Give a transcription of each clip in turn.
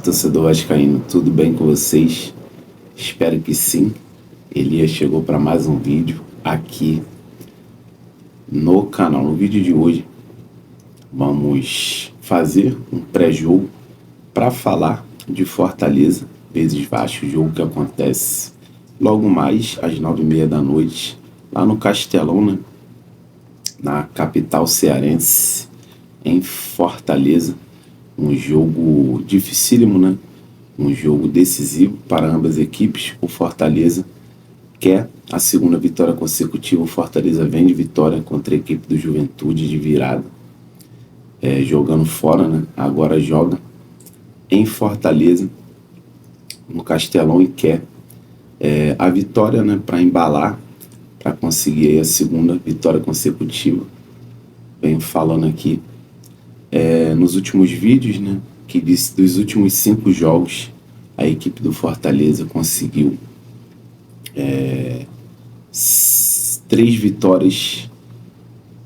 Salve, torcedor vascaíno, tudo bem com vocês? Espero que sim. Elias chegou para mais um vídeo aqui no canal. No vídeo de hoje vamos fazer um pré-jogo para falar de Fortaleza vezes Vasco, jogo que acontece logo mais às 9h30 da noite lá no Castelão, né? Na capital cearense, em Fortaleza. Um jogo dificílimo, né? Um jogo decisivo para ambas as equipes. O Fortaleza quer a segunda vitória consecutiva. O Fortaleza vem de vitória contra a equipe do Juventude de virada, jogando fora, né? Agora joga em Fortaleza, no Castelão, e quer a vitória, né? Para embalar, para conseguir aí a segunda vitória consecutiva. Venho falando aqui nos últimos vídeos, né, que dos últimos 5 jogos a equipe do Fortaleza conseguiu 3 vitórias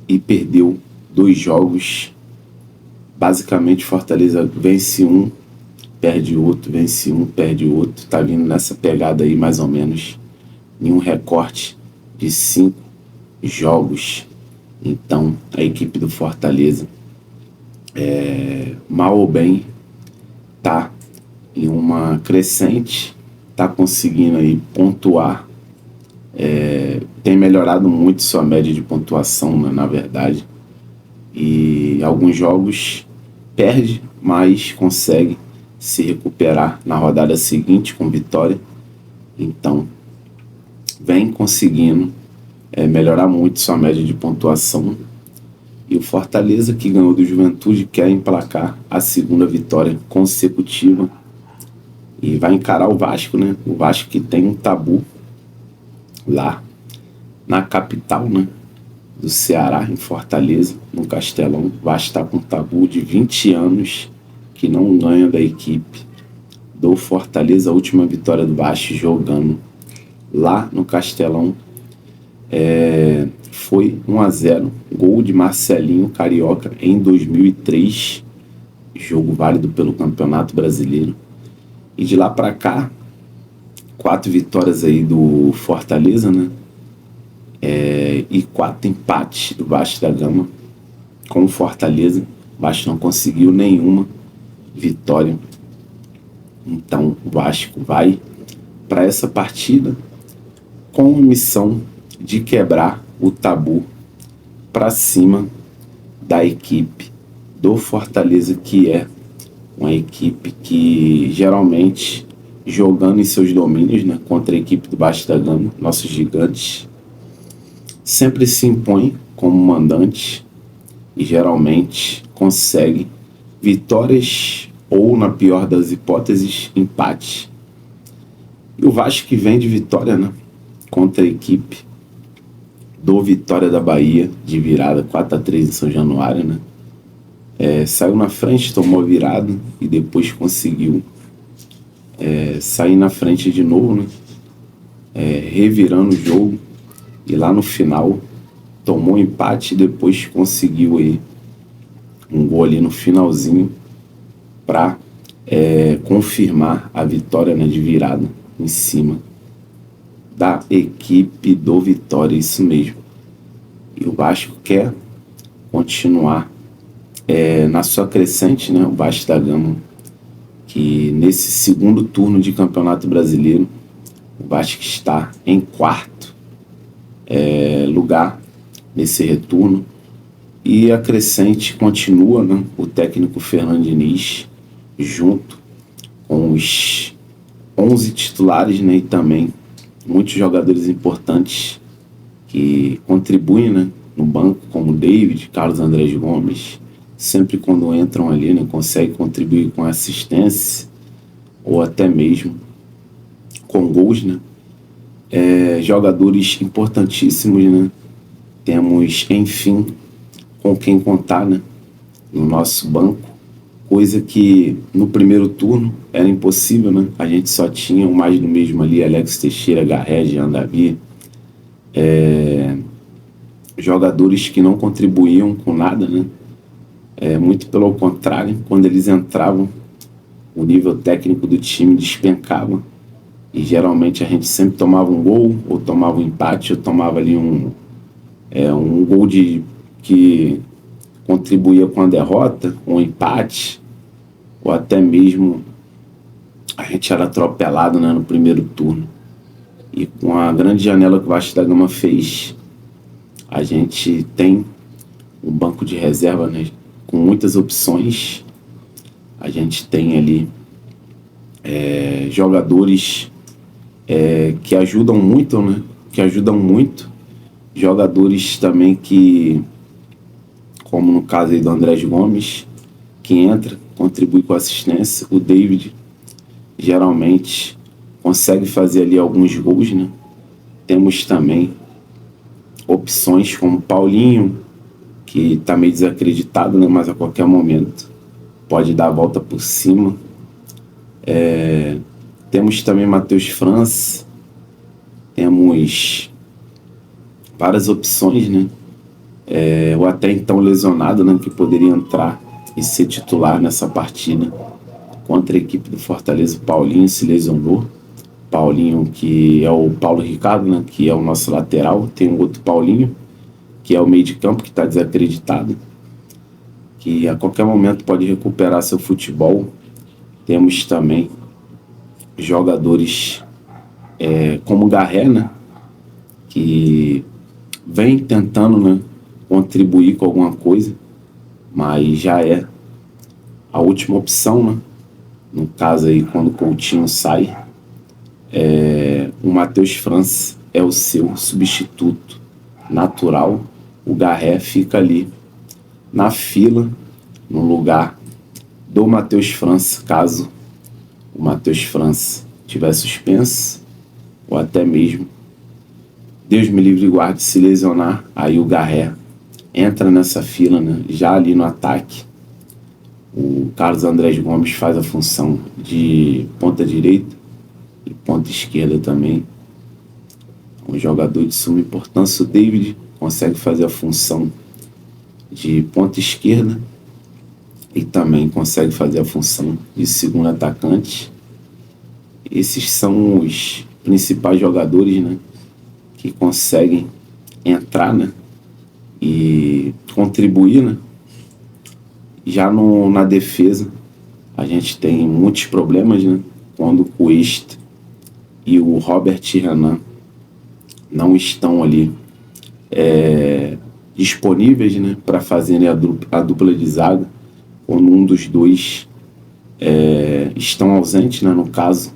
e perdeu 2 jogos. Basicamente, Fortaleza vence um, perde outro, vence um, perde outro. Tá vindo nessa pegada aí, mais ou menos, em um recorte de 5 jogos. Então, a equipe do Fortaleza, mal ou bem, tá em uma crescente, tá conseguindo aí pontuar, tem melhorado muito sua média de pontuação, né, na verdade, e alguns jogos perde, mas consegue se recuperar na rodada seguinte com vitória. Então vem conseguindo melhorar muito sua média de pontuação. E o Fortaleza, que ganhou do Juventude, quer emplacar a segunda vitória consecutiva e vai encarar o Vasco, né? O Vasco que tem um tabu lá na capital, né, do Ceará, em Fortaleza, no Castelão. O Vasco está com um tabu de 20 anos que não ganha da equipe do Fortaleza. A última vitória do Vasco jogando lá no Castelão foi 1-0, gol de Marcelinho Carioca em 2003, jogo válido pelo Campeonato Brasileiro. E de lá para cá, 4 vitórias aí do Fortaleza, né? E 4 empates do Vasco da Gama com o Fortaleza. O Vasco não conseguiu nenhuma vitória. Então o Vasco vai para essa partida com missão de quebrar o tabu para cima da equipe do Fortaleza, que é uma equipe que geralmente, jogando em seus domínios, né, contra a equipe do Vasco da Gama, nossos gigantes, sempre se impõe como mandante e geralmente consegue vitórias ou, na pior das hipóteses, empate. E o Vasco, que vem de vitória, né, contra a equipe do Vitória da Bahia, de virada 4-3 em São Januário, né? Saiu na frente, tomou a virada e depois conseguiu sair na frente de novo, né? Revirando o jogo, e lá no final tomou empate e depois conseguiu aí um gol ali no finalzinho para confirmar a vitória, né, de virada em cima da equipe do Vitória. Isso mesmo. E o Vasco quer continuar na sua crescente, né? O Vasco da Gama, que nesse segundo turno de Campeonato Brasileiro, o Vasco está em 4º lugar nesse retorno. E a crescente continua, né? O técnico Fernando Diniz, junto com os 11 titulares, né? E também muitos jogadores importantes que contribuem, né, no banco, como David, Carlos Andrés Gomes, sempre quando entram ali, né, conseguem contribuir com assistência ou até mesmo com gols, né? Jogadores importantíssimos, né? Temos, enfim, com quem contar, né, no nosso banco, coisa que no primeiro turno era impossível, né? A gente só tinha o mais do mesmo ali, Alex Teixeira, Garré, Jean Davi, jogadores que não contribuíam com nada, né? Muito pelo contrário, quando eles entravam, o nível técnico do time despencava e geralmente a gente sempre tomava um gol, ou tomava um empate, ou tomava ali um gol que contribuía com a derrota, um empate, ou até mesmo a gente era atropelado, né, no primeiro turno. E com a grande janela que o Vasco da Gama fez, a gente tem um banco de reserva, né, com muitas opções. A gente tem ali jogadores que ajudam muito, né? Que ajudam muito. Jogadores também que, como no caso aí do Andrés Gomes, que entra, contribui com assistência. O David geralmente consegue fazer ali alguns gols, né? Temos também opções como Paulinho, que está meio desacreditado, né? Mas a qualquer momento pode dar a volta por cima. Temos também Matheus França, temos várias opções, né? O até então lesionado, né? Que poderia entrar e ser titular nessa partida contra a equipe do Fortaleza. O Paulinho se lesionou. Paulinho, que é o Paulo Ricardo, né? Que é o nosso lateral. Tem um outro Paulinho, que é o meio de campo, que está desacreditado, que a qualquer momento pode recuperar seu futebol. Temos também jogadores como o Garré, né, que vem tentando, né, contribuir com alguma coisa, mas já é a última opção, né? No caso aí, quando o Coutinho sai, o Matheus França é o seu substituto natural. O Garré fica ali na fila, no lugar do Matheus França, caso o Matheus França tiver suspenso, ou até mesmo, Deus me livre e guarde, se lesionar, aí o Garré entra nessa fila, né, já ali no ataque. O Carlos Andrés Gomes faz a função de ponta direita e ponta esquerda também. Um jogador de suma importância. O David consegue fazer a função de ponta esquerda e também consegue fazer a função de segundo atacante. Esses são os principais jogadores, né, que conseguem entrar, né, e contribuir, né. Já na defesa, a gente tem muitos problemas, né, quando o Cuesta e o Robert Renan não estão ali disponíveis, né, para fazerem a dupla de zaga, quando um dos dois estão ausentes, né, no caso,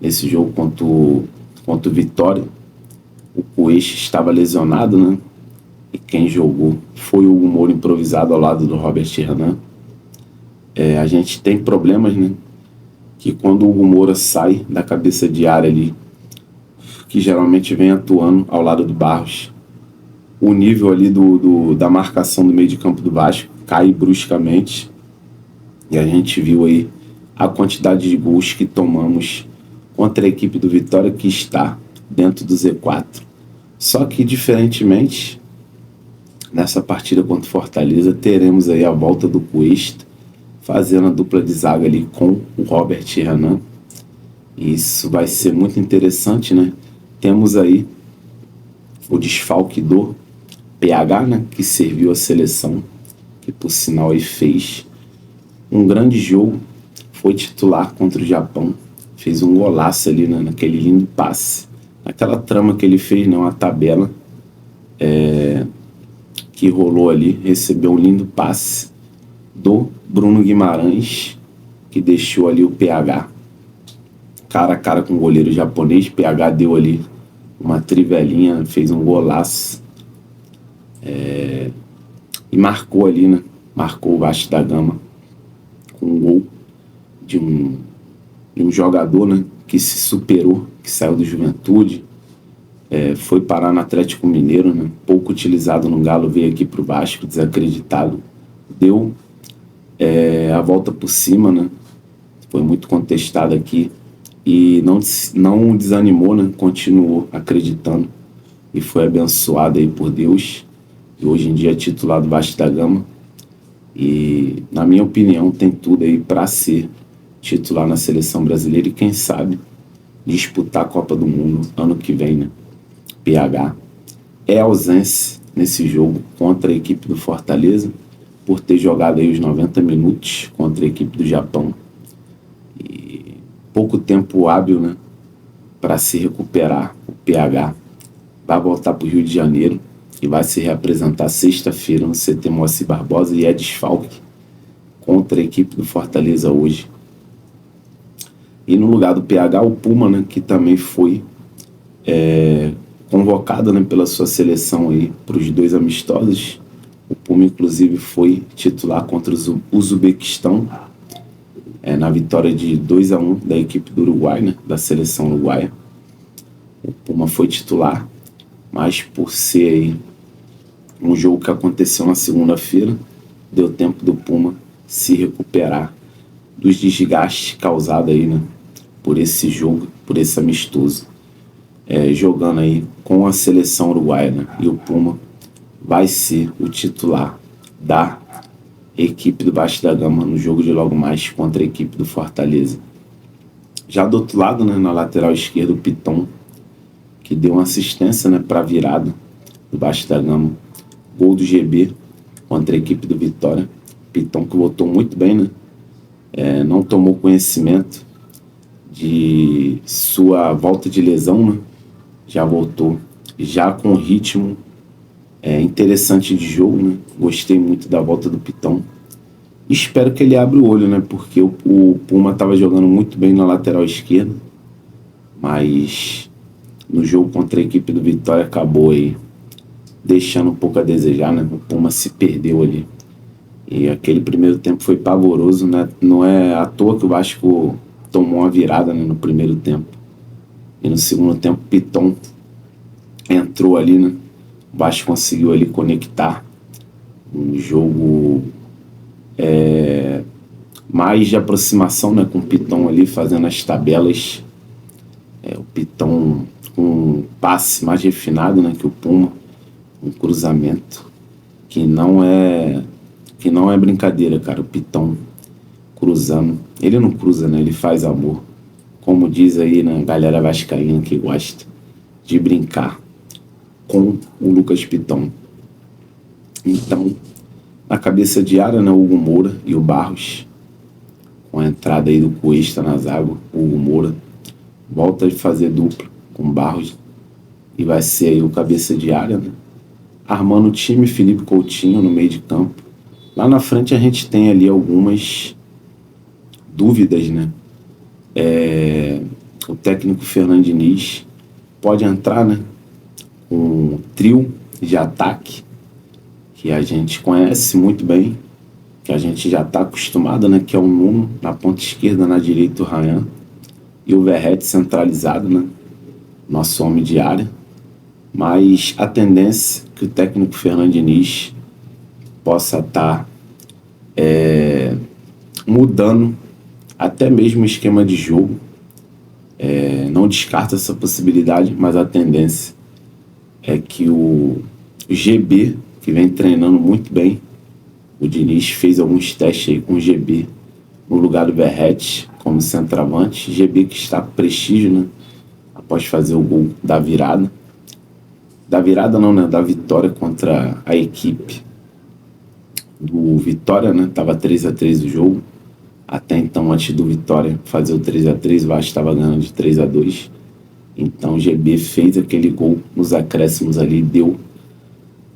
nesse jogo contra o Vitória, o Cuesta estava lesionado, né, e quem jogou foi o Hugo Moura improvisado ao lado do Robert Renan. A gente tem problemas, né, que quando o Hugo Moura sai da cabeça de área ali, que geralmente vem atuando ao lado do Barros, o nível ali da marcação do meio de campo do Vasco cai bruscamente, e a gente viu aí a quantidade de gols que tomamos contra a equipe do Vitória, que está dentro do Z4. Só que, diferentemente, nessa partida contra o Fortaleza, teremos aí a volta do Cuesta, fazendo a dupla de zaga ali com o Robert Renan. Isso vai ser muito interessante, né? Temos aí o desfalque do PH, né, que serviu a seleção, que por sinal aí fez um grande jogo, foi titular contra o Japão, fez um golaço ali, né, naquele lindo passe, naquela trama que ele fez, né, uma tabela que rolou ali, recebeu um lindo passe do Bruno Guimarães, que deixou ali o PH cara a cara com o goleiro japonês. PH deu ali uma trivelinha, fez um golaço, e marcou ali, né? Marcou o Vasco da Gama com um gol de um jogador, né, que se superou, que saiu do Juventude, foi parar no Atlético Mineiro, né, pouco utilizado no Galo, veio aqui pro Vasco, desacreditado, deu a volta por cima, né, foi muito contestado aqui e não desanimou, né, continuou acreditando e foi abençoado aí por Deus, e hoje em dia é titular do Vasco da Gama e, na minha opinião, tem tudo aí para ser titular na seleção brasileira e quem sabe disputar a Copa do Mundo ano que vem, né? PH é ausência nesse jogo contra a equipe do Fortaleza, por ter jogado aí os 90 minutos contra a equipe do Japão. E pouco tempo hábil, né, para se recuperar. O PH vai voltar para o Rio de Janeiro e vai se reapresentar sexta-feira no CT Moacir Barbosa e é desfalque contra a equipe do Fortaleza hoje. E no lugar do PH, o Puma, né, que também foi convocado, né, pela sua seleção aí para os 2 amistosos. O Puma, inclusive, foi titular contra o Uzbequistão, na vitória de 2-1 da equipe do Uruguai, né, da seleção uruguaia. O Puma foi titular, mas por ser aí um jogo que aconteceu na segunda-feira, deu tempo do Puma se recuperar dos desgastes causados aí, né, por esse jogo, por esse amistoso. Jogando aí com a seleção uruguaia, né, e o Puma vai ser o titular da equipe do Vasco da Gama no jogo de logo mais contra a equipe do Fortaleza. Já do outro lado, né, na lateral esquerda, o Piton, que deu uma assistência, né, para a virada do Vasco da Gama. Gol do GB contra a equipe do Vitória. Piton que voltou muito bem, né? Não tomou conhecimento de sua volta de lesão, né? Já voltou, já com ritmo interessante de jogo, né? Gostei muito da volta do Piton. Espero que ele abra o olho, né? Porque o Puma estava jogando muito bem na lateral esquerda, mas no jogo contra a equipe do Vitória acabou aí deixando um pouco a desejar, né? O Puma se perdeu ali. E aquele primeiro tempo foi pavoroso, né? Não é à toa que o Vasco tomou uma virada, né, no primeiro tempo. E no segundo tempo, o Piton entrou ali, né? O Vasco conseguiu ali conectar um jogo mais de aproximação, né, com o Piton ali fazendo as tabelas. O Piton com um passe mais refinado, né, que o Puma, um cruzamento que não é brincadeira, cara. O Piton cruzando, ele não cruza, né, ele faz amor, como diz aí, né, galera vascaína que gosta de brincar com o Lucas Piton. Então, na cabeça de área, né, o Hugo Moura e o Barros, com a entrada aí do Cuesta na zaga. O Hugo Moura volta a fazer dupla com o Barros e vai ser aí o cabeça de área, né? Armando o time, Felipe Coutinho no meio de campo. Lá na frente a gente tem ali algumas dúvidas, né? O técnico Fernando Diniz pode entrar, né, com um trio de ataque que a gente conhece muito bem, que a gente já está acostumado, né, que é o Nuno na ponta esquerda, na direita o Ryan e o Verratti centralizado, né, nosso homem de área. Mas a tendência é que o técnico Fernando Diniz possa estar mudando até mesmo o esquema de jogo. Não descarta essa possibilidade, mas a tendência é que o GB, que vem treinando muito bem, o Diniz fez alguns testes aí com o GB no lugar do Verratti como centroavante. GB que está com prestígio, né, após fazer o gol da virada. Da virada não, né, da vitória contra a equipe do Vitória, né, tava 3-3 o jogo. Até então, antes do Vitória fazer o 3-3, o Vasco estava ganhando de 3-2. Então o GB fez aquele gol nos acréscimos ali, deu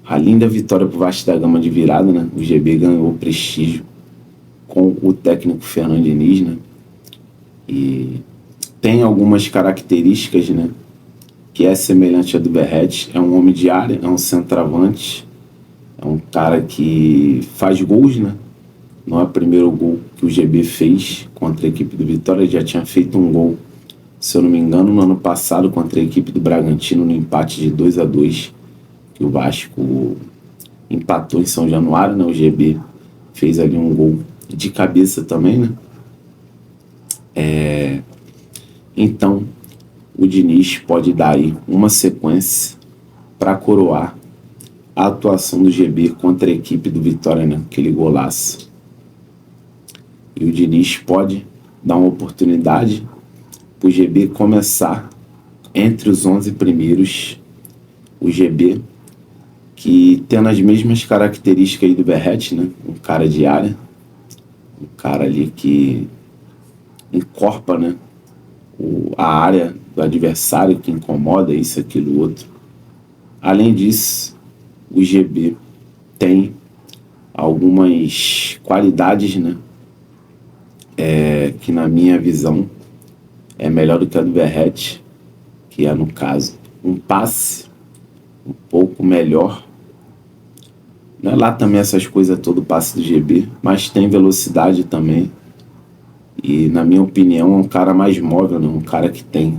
a linda vitória para o Vasco da Gama de virada, né? O GB ganhou prestígio com o técnico Fernando Diniz, né? E tem algumas características, né, que é semelhante à do Verratti. É um homem de área, é um centroavante, é um cara que faz gols, né? Não é o primeiro gol que o GB fez contra a equipe do Vitória, já tinha feito um gol, se eu não me engano, no ano passado contra a equipe do Bragantino, no empate de 2-2, que o Vasco empatou em São Januário, né? O GB fez ali um gol de cabeça também, né? Então, o Diniz pode dar aí uma sequência para coroar a atuação do GB contra a equipe do Vitória, né? Aquele golaço. E o Diniz pode dar uma oportunidade para o GB começar entre os 11 primeiros. O GB, que tendo as mesmas características aí do Verratti, né? Um cara de área, um cara ali que encorpa, né? A área do adversário, que incomoda isso, aquilo, outro. Além disso, o GB tem algumas qualidades, né? Que na minha visão é melhor do que a do Verratti, que é, no caso, um passe um pouco melhor. Não é lá também essas coisas todo o passe do GB, mas tem velocidade também. E, na minha opinião, é um cara mais móvel, né? Um cara que tem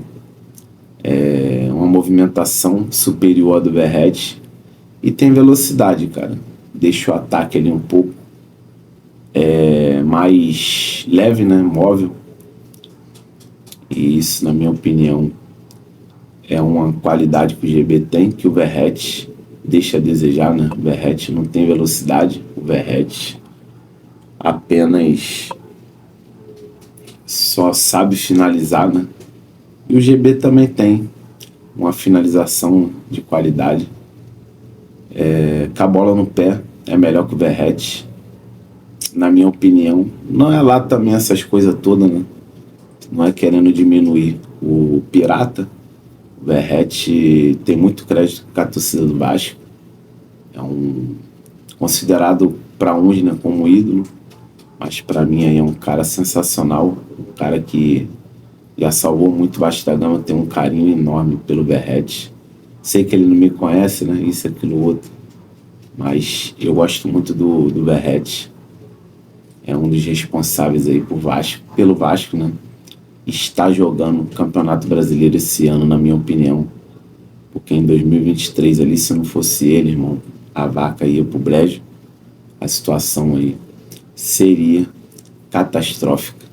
uma movimentação superior à do Verratti e tem velocidade, cara. Deixa o ataque ali um pouco mais leve, né? Móvel. E isso, na minha opinião, é uma qualidade que o GB tem, que o Verratti deixa a desejar, né? O Verratti não tem velocidade, o Verratti apenas só sabe finalizar, né? E o GB também tem uma finalização de qualidade. Com a bola no pé é melhor que o Verratti, na minha opinião. Não é lá também essas coisas todas, né? Não é querendo diminuir o Pirata. O Verratti tem muito crédito com a torcida do Vasco. É considerado para uns, né, como ídolo, mas para mim aí é um cara sensacional, um cara que já salvou muito o Vasco da Gama, tem um carinho enorme pelo Verratti. Sei que ele não me conhece, né, isso, aquilo, outro, mas eu gosto muito do Verratti. É um dos responsáveis aí pelo Vasco, né, está jogando o Campeonato Brasileiro esse ano, na minha opinião, porque em 2023 ali, se não fosse ele, irmão, a vaca ia pro brejo, a situação aí seria catastrófica.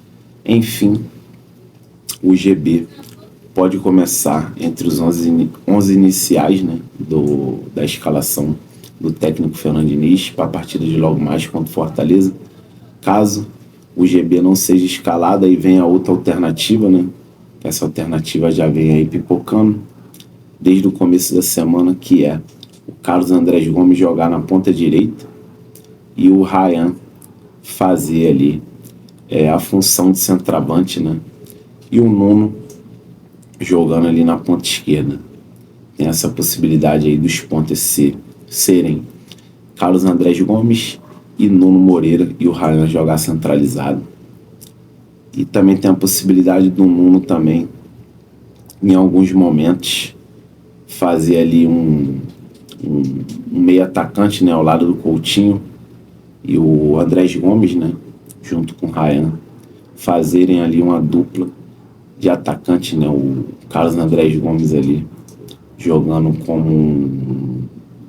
Enfim, o GB pode começar entre os 11 iniciais, né, da escalação do técnico Fernando Diniz para a partida de logo mais contra o Fortaleza. Caso o GB não seja escalado, aí vem a outra alternativa, né? Essa alternativa já vem aí pipocando desde o começo da semana, que é o Carlos Andrés Gomes jogar na ponta direita e o Ryan fazer ali a função de centroavante, né? E o Nuno jogando ali na ponta esquerda. Tem essa possibilidade aí dos pontas serem Carlos Andrés Gomes e Nuno Moreira, e o Ryan jogar centralizado. E também tem a possibilidade do Nuno também, em alguns momentos, fazer ali um meio atacante, né, ao lado do Coutinho, e o Andrés Gomes, né, junto com o Ryan, fazerem ali uma dupla de atacante, né, o Carlos Andrés Gomes ali jogando como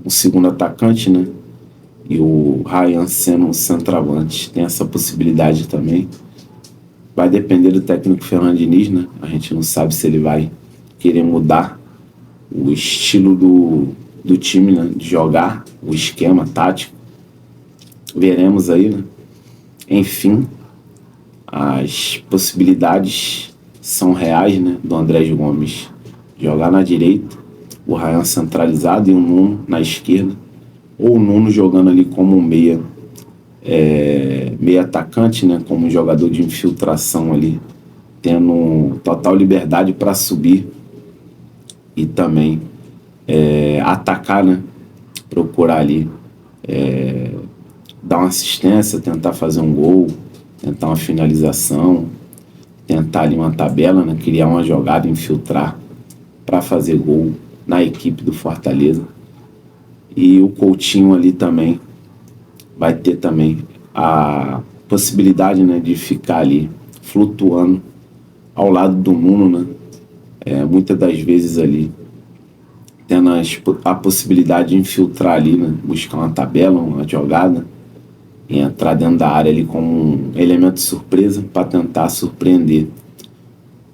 um segundo atacante, né, e o Ryan sendo um centroavante. Tem essa possibilidade também. Vai depender do técnico Fernando Diniz, né? A gente não sabe se ele vai querer mudar o estilo do time, né, de jogar, o esquema tático. Veremos aí, né? Enfim, as possibilidades são reais, né? Do Andrés Gomes jogar na direita, o Ryan centralizado e o Nuno na esquerda, ou o Nuno jogando ali como um meia atacante, né, como um jogador de infiltração ali, tendo total liberdade para subir e também atacar, né, procurar ali dar uma assistência, tentar fazer um gol, tentar uma finalização, tentar ali uma tabela, né, criar uma jogada, infiltrar para fazer gol na equipe do Fortaleza. E o Coutinho ali também vai ter também a possibilidade, né, de ficar ali flutuando ao lado do Nuno, né, muitas das vezes ali tendo a possibilidade de infiltrar ali, né, buscar uma tabela, uma jogada e entrar dentro da área ali como um elemento surpresa para tentar surpreender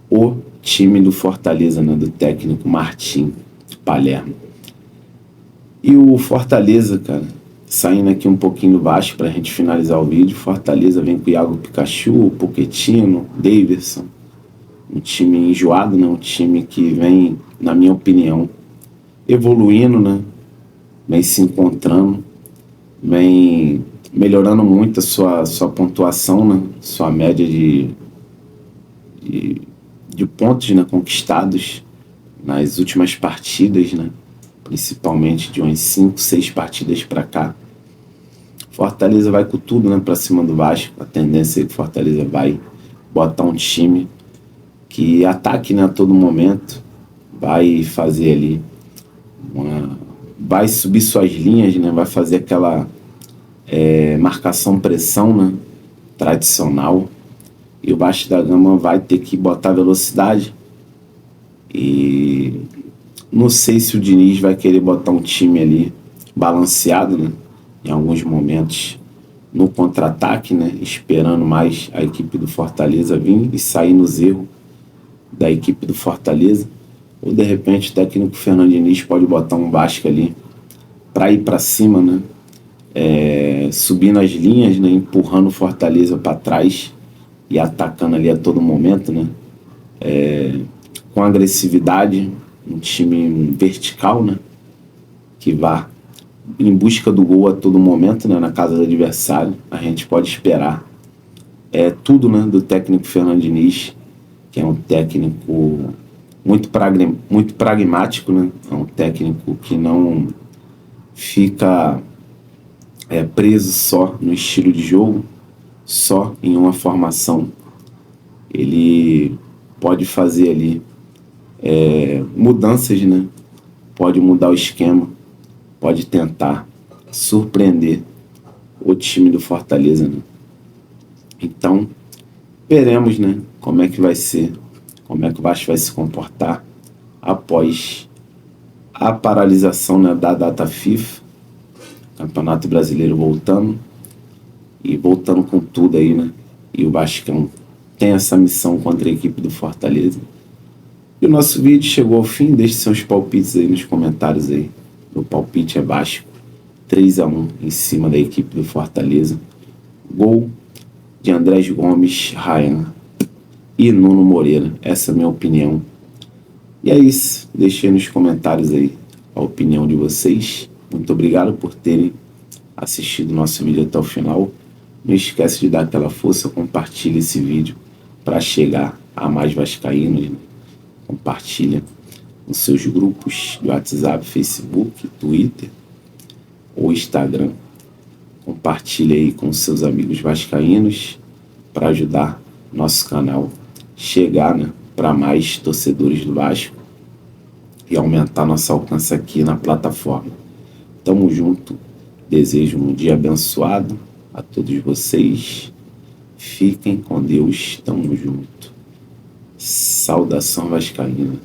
o time do Fortaleza, né, do técnico Martim Palermo. E o Fortaleza, cara, Saindo aqui um pouquinho do Vasco para a gente finalizar o vídeo. Fortaleza vem com o Iago Pikachu, Pochettino, Daverson. Um time enjoado, né? Um time que vem, na minha opinião, evoluindo, né? Vem se encontrando, vem melhorando muito a sua pontuação, né? Sua média de pontos, né? Conquistados nas últimas partidas, né? Principalmente de umas 5, 6 partidas para cá. Fortaleza vai com tudo, né? Para cima do Vasco. A tendência é que Fortaleza vai botar um time que ataque, né, a todo momento, vai fazer ali vai subir suas linhas, né, vai fazer aquela marcação-pressão, né, tradicional, e o Vasco da Gama vai ter que botar velocidade. E não sei se o Diniz vai querer botar um time ali balanceado, né, em alguns momentos no contra-ataque, né, esperando mais a equipe do Fortaleza vir e sair nos erros da equipe do Fortaleza, ou de repente o técnico Fernando Diniz pode botar um Vasco ali para ir para cima, né? Subindo as linhas, né? Empurrando o Fortaleza para trás e atacando ali a todo momento, né? Com agressividade, um time vertical, né? Que vá em busca do gol a todo momento, né? Na casa do adversário. A gente pode esperar tudo, né? Do técnico Fernando Diniz, que é um técnico muito pragmático, né? É um técnico que não fica preso só no estilo de jogo, só em uma formação. Ele pode fazer ali mudanças, né? Pode mudar o esquema, pode tentar surpreender o time do Fortaleza, né? Então, veremos, né, como é que vai ser, como é que o Vasco vai se comportar após a paralisação, né, da data FIFA, Campeonato Brasileiro voltando e voltando com tudo aí, né? E o Vascão tem essa missão contra a equipe do Fortaleza. E o nosso vídeo chegou ao fim. Deixe seus palpites aí nos comentários aí. Meu palpite é Vasco 3-1 em cima da equipe do Fortaleza. Gol de Andrés Gomes, Ryan e Nuno Moreira. Essa é a minha opinião. E é isso. Deixei nos comentários aí a opinião de vocês. Muito obrigado por terem assistido o nosso vídeo até o final. Não esquece de dar aquela força, compartilhe esse vídeo para chegar a mais vascaínos, né? Compartilha nos seus grupos de WhatsApp, Facebook, Twitter ou Instagram. Compartilhe aí com seus amigos vascaínos para ajudar nosso canal chegar, né, para mais torcedores do Vasco e aumentar nosso alcance aqui na plataforma. Tamo junto. Desejo um dia abençoado a todos vocês. Fiquem com Deus. Tamo junto. Saudação vascaína.